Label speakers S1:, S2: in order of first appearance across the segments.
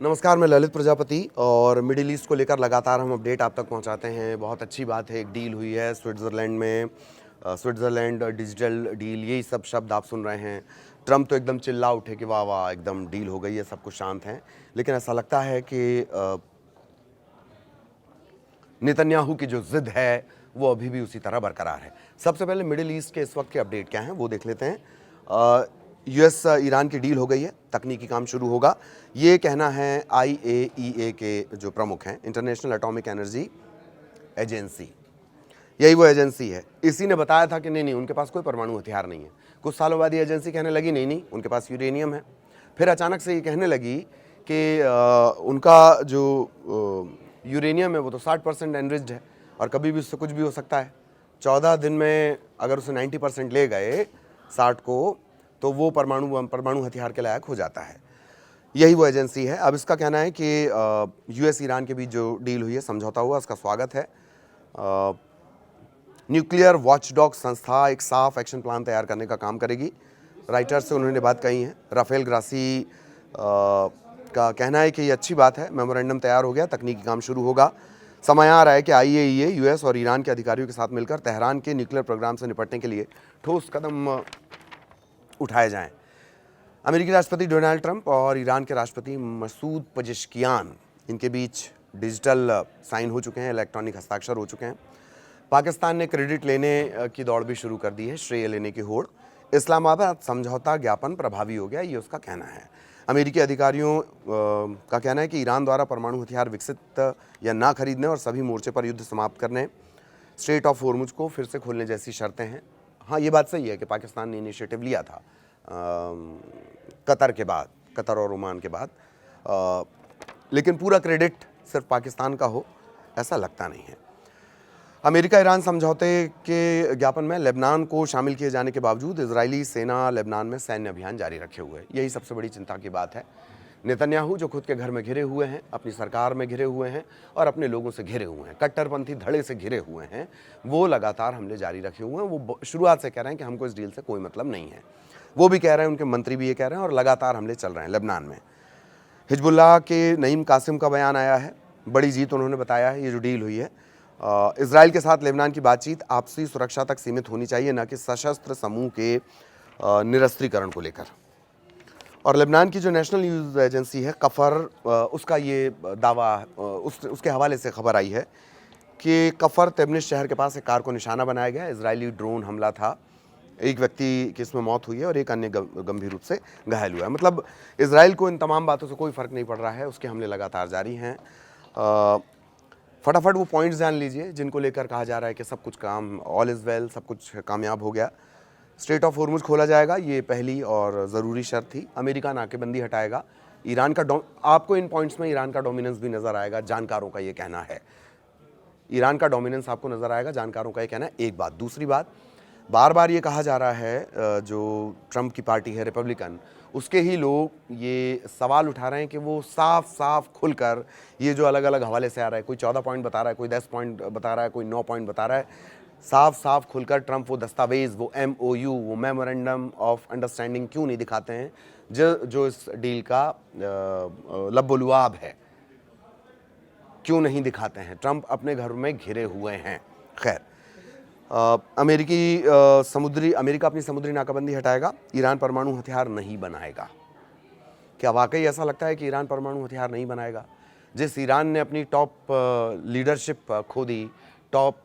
S1: नमस्कार, मैं ललित प्रजापति और मिडिल ईस्ट को लेकर लगातार हम अपडेट आप तक पहुंचाते हैं। बहुत अच्छी बात है, एक डील हुई है स्विट्ज़रलैंड में। स्विट्ज़रलैंड डिजिटल डील, यही सब शब्द आप सुन रहे हैं। ट्रंप तो एकदम चिल्ला उठे कि वाह वाह, एकदम डील हो गई है, सब कुछ शांत हैं। लेकिन ऐसा लगता है कि नेतन्याहू की जो जिद है वो अभी भी उसी तरह बरकरार है। सबसे पहले मिडिल ईस्ट के इस वक्त के अपडेट क्या हैं वो देख लेते हैं। यूएस ईरान की डील हो गई है, तकनीकी काम शुरू होगा, ये कहना है IAEA के जो प्रमुख हैं, इंटरनेशनल एटॉमिक एनर्जी एजेंसी। यही वो एजेंसी है। इसी ने बताया था कि नहीं उनके पास कोई परमाणु हथियार नहीं है। कुछ सालों बाद ये एजेंसी कहने लगी नहीं उनके पास यूरेनियम है। फिर अचानक से ये कहने लगी कि उनका जो यूरेनियम है वो तो 60% एनरिच्ड है और कभी भी उससे कुछ भी हो सकता है। 14 दिन में अगर उसे 90% ले गए 60 को, तो वो परमाणु हथियार के लायक हो जाता है। यही वो एजेंसी है। अब इसका कहना है कि यूएस ईरान के बीच जो डील हुई है, समझौता हुआ, उसका स्वागत है। न्यूक्लियर वॉचडॉग संस्था एक साफ एक्शन प्लान तैयार करने का काम करेगी। राइटर्स से उन्होंने बात कही है। राफेल ग्रासी का कहना है कि ये अच्छी बात है, मेमोरेंडम तैयार हो गया, तकनीकी काम शुरू होगा। समय आ रहा है कि IAEA, यूएस और ईरान के अधिकारियों के साथ मिलकर तेहरान के न्यूक्लियर प्रोग्राम से निपटने के लिए ठोस कदम उठाए जाएं। अमेरिकी राष्ट्रपति डोनाल्ड ट्रंप और ईरान के राष्ट्रपति मसूद पजेश्कियान, इनके बीच डिजिटल साइन हो चुके हैं, इलेक्ट्रॉनिक हस्ताक्षर हो चुके हैं। पाकिस्तान ने क्रेडिट लेने की दौड़ भी शुरू कर दी है, श्रेय लेने की होड़। इस्लामाबाद समझौता ज्ञापन प्रभावी हो गया, ये उसका कहना है। अमेरिकी अधिकारियों का कहना है कि ईरान द्वारा परमाणु हथियार विकसित या ना खरीदने और सभी मोर्चे पर युद्ध समाप्त करने, स्ट्रेट ऑफ होर्मुज को फिर से खोलने जैसी शर्तें हैं। हाँ, ये बात सही है कि पाकिस्तान ने इनिशिएटिव लिया था कतर के बाद, कतर और ओमान के बाद, लेकिन पूरा क्रेडिट सिर्फ पाकिस्तान का हो ऐसा लगता नहीं है। अमेरिका ईरान समझौते के ज्ञापन में लेबनान को शामिल किए जाने के बावजूद इजरायली सेना लेबनान में सैन्य अभियान जारी रखे हुए है। यही सबसे बड़ी चिंता की बात है। नेतन्याहू जो खुद के घर में घिरे हुए हैं, अपनी सरकार में घिरे हुए हैं और अपने लोगों से घिरे हुए हैं, कट्टरपंथी धड़े से घिरे हुए हैं, वो लगातार हमले जारी रखे हुए हैं। वो शुरुआत से कह रहे हैं कि हमको इस डील से कोई मतलब नहीं है। वो भी कह रहे हैं, उनके मंत्री भी ये कह रहे हैं, और लगातार हमले चल रहे हैं लेबनान में। हिजबुल्लाह के नईम कासिम का बयान आया है, बड़ी जीत उन्होंने बताया है ये जो डील हुई है। इजराइल के साथ लेबनान की बातचीत आपसी सुरक्षा तक सीमित होनी चाहिए, न कि सशस्त्र समूह के निरस्त्रीकरण को लेकर। और लेबनान की जो नेशनल न्यूज़ एजेंसी है कफर, उसका ये दावा, उसके हवाले से खबर आई है कि कफर तेबनिस शहर के पास एक कार को निशाना बनाया गया। इजरायली ड्रोन हमला था, एक व्यक्ति की इसमें मौत हुई है और एक अन्य गंभीर रूप से घायल हुआ है। मतलब इजराइल को इन तमाम बातों से कोई फ़र्क नहीं पड़ रहा है, उसके हमले लगातार जारी हैं। फटाफट वो पॉइंट्स जान लीजिए जिनको लेकर कहा जा रहा है कि सब कुछ काम, ऑल इज़ वेल, सब कुछ कामयाब हो गया। स्ट्रेट ऑफ होर्मुज खोला जाएगा, ये पहली और ज़रूरी शर्त थी। अमेरिका नाकेबंदी हटाएगा। ईरान का आपको इन पॉइंट्स में ईरान का डोमिनेंस भी नज़र आएगा, जानकारों का ये कहना है। ईरान का डोमिनेंस आपको नज़र आएगा, जानकारों का ये कहना है। एक बात। दूसरी बात, बार बार ये कहा जा रहा है, जो ट्रंप की पार्टी है रिपब्लिकन, उसके ही लोग ये सवाल उठा रहे हैं कि वो साफ साफ खुलकर, ये जो अलग अलग हवाले से आ रहा है, कोई 14 पॉइंट बता रहा है, कोई 10 पॉइंट बता रहा है, कोई 9 पॉइंट बता रहा है, साफ साफ खुलकर ट्रंप वो दस्तावेज़, वो MOU, वो मेमोरेंडम ऑफ अंडरस्टैंडिंग क्यों नहीं दिखाते हैं जो इस डील का लब्बो-लुआब है, क्यों नहीं दिखाते हैं? ट्रंप अपने घर में घिरे हुए हैं। खैर, अमेरिका अपनी समुद्री नाकाबंदी हटाएगा, ईरान परमाणु हथियार नहीं बनाएगा। क्या वाकई ऐसा लगता है कि ईरान परमाणु हथियार नहीं बनाएगा? जिस ईरान ने अपनी टॉप लीडरशिप खो दी, टॉप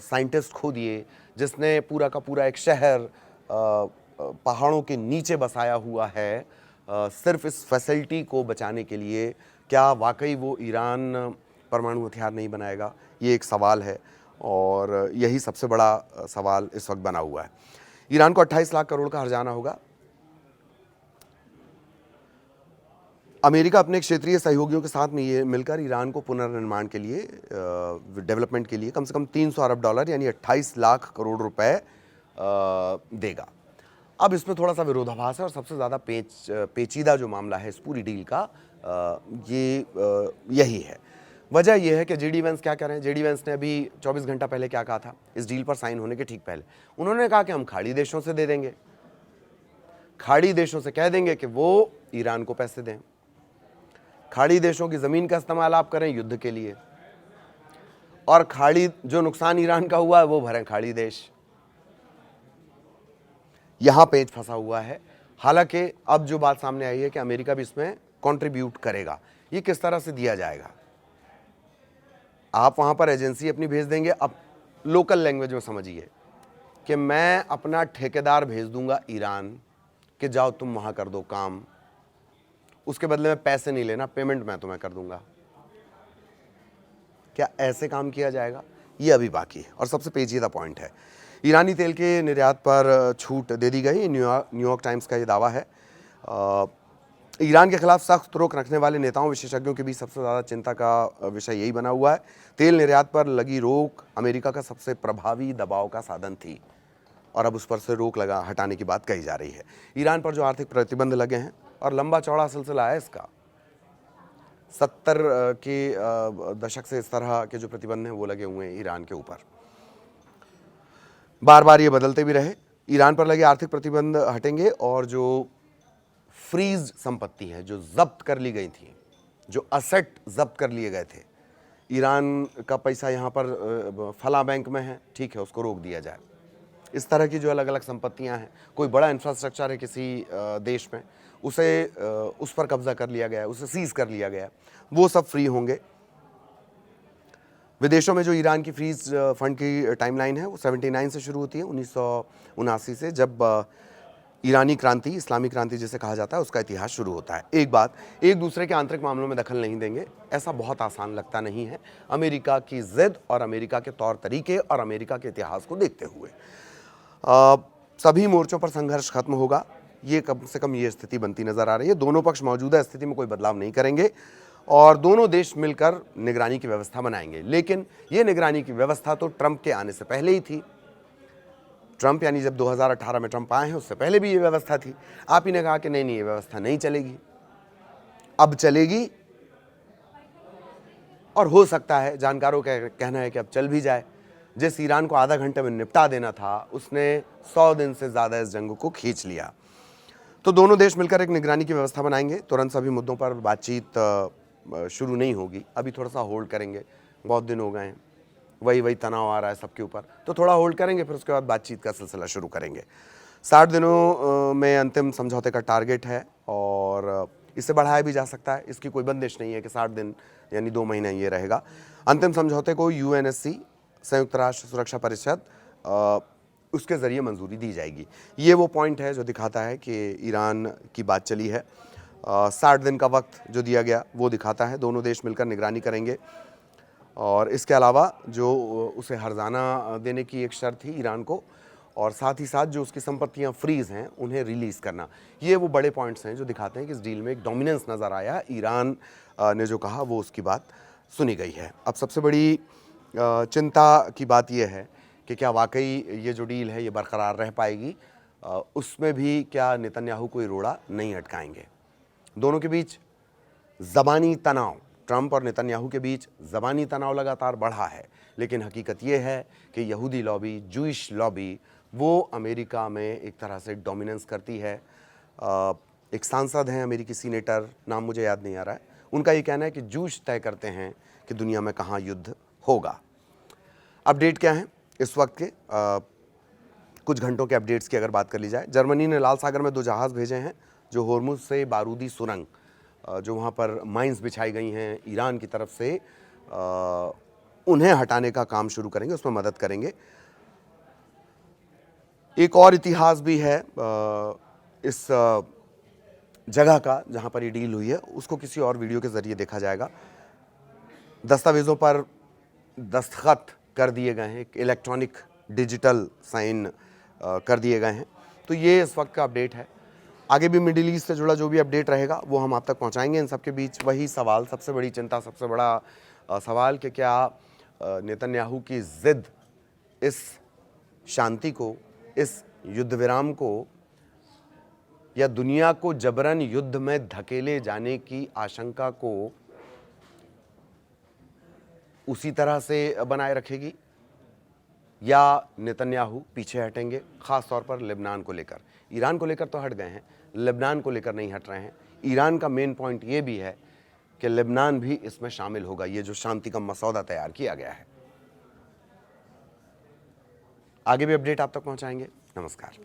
S1: साइंटिस्ट खो दिए, जिसने पूरा का पूरा एक शहर पहाड़ों के नीचे बसाया हुआ है सिर्फ इस फैसिलिटी को बचाने के लिए, क्या वाकई वो ईरान परमाणु हथियार नहीं बनाएगा? ये एक सवाल है और यही सबसे बड़ा सवाल इस वक्त बना हुआ है। ईरान को 28 लाख करोड़ का हर्जाना होगा। अमेरिका अपने क्षेत्रीय सहयोगियों के साथ मिलकर ईरान को पुनर्निर्माण के लिए, डेवलपमेंट के लिए कम से कम $300 अरब यानी 28 लाख करोड़ रुपए देगा। अब इसमें थोड़ा सा विरोधाभास है और सबसे ज़्यादा पेचीदा जो मामला है इस पूरी डील का, यही है। वजह यह है कि JD Vance क्या कह रहे हैं? JD Vance ने अभी 24 घंटा पहले क्या कहा था, इस डील पर साइन होने के ठीक पहले? उन्होंने कहा कि हम खाड़ी देशों से दे देंगे, खाड़ी देशों से कह देंगे कि वो ईरान को पैसे दें। खाड़ी देशों की ज़मीन का इस्तेमाल आप करें युद्ध के लिए, और खाड़ी जो नुकसान ईरान का हुआ है वो भरें खाड़ी देश। यहां पेच फंसा हुआ है। हालांकि अब जो बात सामने आई है कि अमेरिका भी इसमें कंट्रीब्यूट करेगा। ये किस तरह से दिया जाएगा? आप वहां पर एजेंसी अपनी भेज देंगे। अब लोकल लैंग्वेज में समझिए कि मैं अपना ठेकेदार भेज दूंगा ईरान कि जाओ तुम वहां कर दो काम, उसके बदले में पैसे नहीं लेना, पेमेंट मैं तुम्हें कर दूंगा। क्या ऐसे काम किया जाएगा? ये अभी बाकी है। और सबसे पेचीदा पॉइंट है, ईरानी तेल के निर्यात पर छूट दे दी गई। न्यूयॉर्क टाइम्स का ये दावा है। ईरान के खिलाफ सख्त रोक रखने वाले नेताओं विशेषज्ञों के बीच सबसे ज़्यादा चिंता का विषय यही बना हुआ है। तेल निर्यात पर लगी रोक अमेरिका का सबसे प्रभावी दबाव का साधन थी, और अब उस पर से रोक लगा हटाने की बात कही जा रही है। ईरान पर जो आर्थिक प्रतिबंध लगे हैं, और लंबा चौड़ा सिलसिला है इसका, 70 के दशक से इस तरह के जो प्रतिबंध हैं वो लगे हुए हैं ईरान के ऊपर। बार बार ये बदलते भी रहे। ईरान पर लगे आर्थिक प्रतिबंध हटेंगे, और जो फ्रीज संपत्ति है जो जब्त कर ली गई थी, जो असेट जब्त कर लिए गए थे, ईरान का पैसा यहाँ पर फला बैंक में है, ठीक है, उसको रोक दिया जाए। इस तरह की जो अलग अलग संपत्तियां हैं, कोई बड़ा इंफ्रास्ट्रक्चर है किसी देश में, उसे उस पर कब्जा कर लिया गया है, उसे सीज कर लिया गया है, वो सब फ्री होंगे। विदेशों में जो ईरान की फ्रीज फंड की टाइमलाइन है वो 79 से शुरू होती है, 1979 से, जब ईरानी क्रांति, इस्लामी क्रांति जिसे कहा जाता है, उसका इतिहास शुरू होता है। एक बात, एक दूसरे के आंतरिक मामलों में दखल नहीं देंगे, ऐसा बहुत आसान लगता नहीं है अमेरिका की जिद और अमेरिका के तौर तरीके और अमेरिका के इतिहास को देखते हुए। सभी मोर्चों पर संघर्ष खत्म होगा, ये कम से कम ये स्थिति बनती नजर आ रही है। दोनों पक्ष मौजूदा स्थिति में कोई बदलाव नहीं करेंगे, और दोनों देश मिलकर निगरानी की व्यवस्था बनाएंगे। लेकिन ये निगरानी की व्यवस्था तो ट्रंप के आने से पहले ही थी। ट्रंप यानी जब 2018 में ट्रंप आए हैं, उससे पहले भी ये व्यवस्था थी। आप ही ने कहा कि नहीं ये व्यवस्था नहीं चलेगी, अब चलेगी, और हो सकता है, जानकारों का कहना है कि अब चल भी जाए। जिस ईरान को आधा घंटे में निपटा देना था, उसने 100 दिन से ज़्यादा इस जंग को खींच लिया। तो दोनों देश मिलकर एक निगरानी की व्यवस्था बनाएंगे। तुरंत सभी मुद्दों पर बातचीत शुरू नहीं होगी, अभी थोड़ा सा होल्ड करेंगे, बहुत दिन हो गए हैं, वही तनाव आ रहा है सबके ऊपर, तो थोड़ा होल्ड करेंगे, फिर उसके बाद बातचीत का सिलसिला शुरू करेंगे। 60 दिनों में अंतिम समझौते का टारगेट है, और इसे बढ़ाया भी जा सकता है, इसकी कोई बंदिश नहीं है कि 60 दिन यानी 2 महीने ये रहेगा। अंतिम समझौते को UNSC, संयुक्त राष्ट्र सुरक्षा परिषद, उसके ज़रिए मंजूरी दी जाएगी। ये वो पॉइंट है जो दिखाता है कि ईरान की बात चली है। 60 दिन का वक्त जो दिया गया वो दिखाता है दोनों देश मिलकर निगरानी करेंगे, और इसके अलावा जो उसे हर्जाना देने की एक शर्त थी ईरान को, और साथ ही साथ जो उसकी संपत्तियां फ्रीज हैं उन्हें रिलीज़ करना, ये वो बड़े पॉइंट्स हैं जो दिखाते हैं कि इस डील में एक डोमिनेंस नज़र आया। ईरान ने जो कहा वो उसकी बात सुनी गई है। अब सबसे बड़ी चिंता की बात यह है कि क्या वाकई ये जो डील है ये बरकरार रह पाएगी, उसमें भी क्या नेतन्याहू कोई रोड़ा नहीं अटकाएंगे। दोनों के बीच ज़बानी तनाव, ट्रंप और नेतन्याहू के बीच ज़बानी तनाव लगातार बढ़ा है, लेकिन हकीकत ये है कि यहूदी लॉबी, जूइश लॉबी, वो अमेरिका में एक तरह से डोमिनेंस करती है। एक सांसद हैं अमेरिकी सीनेटर, नाम मुझे याद नहीं आ रहा है, उनका ये कहना है कि जूश तय करते हैं कि दुनिया में कहाँ युद्ध होगा। अपडेट क्या है इस वक्त के? कुछ घंटों के अपडेट्स की अगर बात कर ली जाए, जर्मनी ने लाल सागर में 2 जहाज़ भेजे हैं जो होर्मुज से बारूदी सुरंग, जो वहाँ पर माइंस बिछाई गई हैं ईरान की तरफ से, उन्हें हटाने का काम शुरू करेंगे, उसमें मदद करेंगे। एक और इतिहास भी है इस जगह का जहाँ पर ये डील हुई है, उसको किसी और वीडियो के ज़रिए देखा जाएगा। दस्तावेज़ों पर दस्तखत कर दिए गए हैं, इलेक्ट्रॉनिक डिजिटल साइन कर दिए गए हैं। तो ये इस वक्त का अपडेट है। आगे भी मिडिल ईस्ट से जुड़ा जो भी अपडेट रहेगा वो हम आप तक पहुंचाएंगे। इन सब के बीच वही सवाल, सबसे बड़ी चिंता, सबसे बड़ा सवाल कि क्या नेतन्याहू की ज़िद इस शांति को, इस युद्ध विराम को, या दुनिया को जबरन युद्ध में धकेले जाने की आशंका को उसी तरह से बनाए रखेगी, या नेतन्याहू पीछे हटेंगे, ख़ास तौर पर लेबनान को लेकर। ईरान को लेकर तो हट गए हैं, लेबनान को लेकर नहीं हट रहे हैं। ईरान का मेन पॉइंट ये भी है कि लेबनान भी इसमें शामिल होगा, ये जो शांति का मसौदा तैयार किया गया है। आगे भी अपडेट आप तक पहुंचाएंगे। नमस्कार।